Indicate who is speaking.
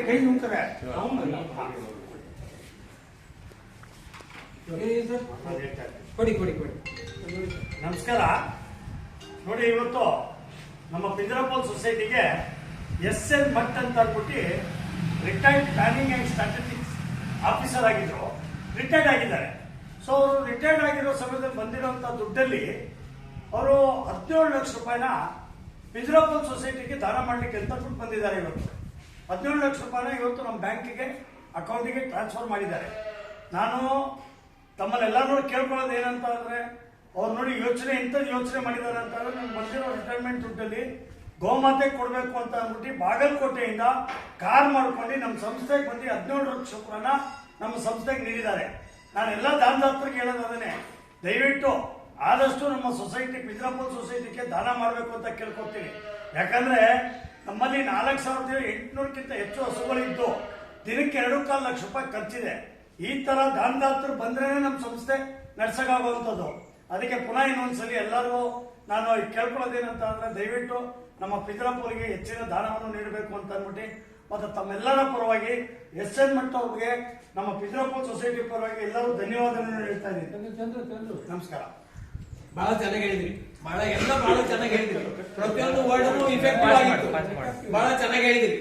Speaker 1: ಕೈ ನುಂಗ್ತಾರೆ.
Speaker 2: ಕೊಡಿ ಕೊಡಿ ಕೊಡಿ.
Speaker 1: ನಮಸ್ಕಾರ. ನೋಡಿ, ಇವತ್ತು ನಮ್ಮ ಪಿಂಜರಾಪುರ ಸೊಸೈಟಿಗೆ SN ಭಟ್ ಅಂತ ಅಂದ್ಬಿಟ್ಟು retired planning and statistics officer ಆಗಿದ್ರು, ರಿಟೈರ್ಡ್ ಆಗಿದ್ದಾರೆ. ಸೊ ಅವರು ರಿಟೈರ್ಡ್ ಆಗಿರೋ ಸಮಯದಲ್ಲಿ ಬಂದಿರುವಂತ ದುಡ್ಡಲ್ಲಿ ಅವರು 17 ಲಕ್ಷ ರೂಪಾಯಿನ ಪಿಂಜರಾಪುರ ಸೊಸೈಟಿಗೆ ದಾನ ಮಾಡ್ಲಿಕ್ಕೆ ಅಂತ ದುಡ್ಡು ಬಂದಿದ್ದಾರೆ. ಇವತ್ತು 17 ಲಕ್ಷ ರೂಪಾಯಿನ ಇವತ್ತು ನಮ್ಮ ಬ್ಯಾಂಕಿಗೆ ಅಕೌಂಟಿಗೆ ಟ್ರಾನ್ಸ್ಫರ್ ಮಾಡಿದ್ದಾರೆ. ನಾನು ತಮ್ಮಲ್ಲೆಲ್ಲರೂ ಕೇಳ್ಕೊಳ್ಳೋದು ಏನಂತ ಅಂದ್ರೆ, ಅವ್ರು ನೋಡಿ ಎಂಥದ್ದು ಯೋಚನೆ ಮಾಡಿದ್ದಾರೆ ಅಂತ ಅಂದ್ರೆ, ನಮ್ಗೆ ಬಂದಿರೋ ರಿಟೈರ್ಮೆಂಟ್ ದುಡ್ಡಲ್ಲಿ ಗೋಮಾತೆ ಕೊಡಬೇಕು ಅಂತ ಅಂದ್ಬಿಟ್ಟು ಬಾಗಲಕೋಟೆಯಿಂದ ಕಾರ್ ಮಾಡ್ಕೊಂಡು ನಮ್ಮ ಸಂಸ್ಥೆಗೆ ಬಂದು 17 ಲಕ್ಷ ರೂಪಾಯಿನ ನಮ್ಮ ಸಂಸ್ಥೆಗೆ ನೀಡಿದ್ದಾರೆ. ನಾನು ಎಲ್ಲ ದಾನದಾತರಿಗೆ ಹೇಳೋದು ಅದನ್ನೇ, ದಯವಿಟ್ಟು ಆದಷ್ಟು ನಮ್ಮ ಸೊಸೈಟಿ ಪಿಂಜರಾಪುರ ಸೊಸೈಟಿಗೆ ದಾನ ಮಾಡಬೇಕು ಅಂತ ಕೇಳ್ಕೊತೀನಿ. ಯಾಕಂದ್ರೆ ನಮ್ಮಲ್ಲಿ 4,800ಕ್ಕಿಂತ ಹೆಚ್ಚು ಹಸುಗಳಿದ್ದು ದಿನಕ್ಕೆ 2.25 ಲಕ್ಷ ರೂಪಾಯಿ ಖರ್ಚಿದೆ. ಈ ತರ ದಾನದಾತರು ಬಂದ್ರೇನೆ ನಮ್ಮ ಸಂಸ್ಥೆ ನಡ್ಸಕ್ಕಾಗುವಂಥದ್ದು. ಅದಕ್ಕೆ ಪುನಃ ಇನ್ನೊಂದ್ಸಲಿ ಎಲ್ಲರಿಗೂ ನಾನು ಕೇಳ್ಕೊಳ್ಳೋದೇನಂತ ಅಂದ್ರೆ, ದಯವಿಟ್ಟು ನಮ್ಮ ಪಿಂಜರಾಪುರಿಗೆ ಹೆಚ್ಚಿನ ದಾನವನ್ನು ನೀಡಬೇಕು ಅಂತ ಅಂದ್ಬಿಟ್ಟು, ಮತ್ತು ತಮ್ಮೆಲ್ಲರ ಪರವಾಗಿ SN ಭಟ್ ಅವ್ರಿಗೆ ನಮ್ಮ ಪಿಂಜರಾಪುರ ಸೊಸೈಟಿ ಪರವಾಗಿ ಎಲ್ಲರೂ ಧನ್ಯವಾದಗಳನ್ನು ಹೇಳ್ತಾ ಇದ್ದೀನಿ. ನಮಸ್ಕಾರ.
Speaker 2: ಬಹಳ ಚೆನ್ನಾಗಿ ಹೇಳಿದ್ರಿ. ಬಹಳ ಚೆನ್ನಾಗಿ ಹೇಳಿದ್ರಿ. ಪ್ರತಿಯೊಂದು ವರ್ಡ್ ಇಫೆಕ್ಟಿವ್ ಆಗಿತ್ತು. ಬಹಳ ಚೆನ್ನಾಗಿ ಹೇಳಿದ್ರಿ.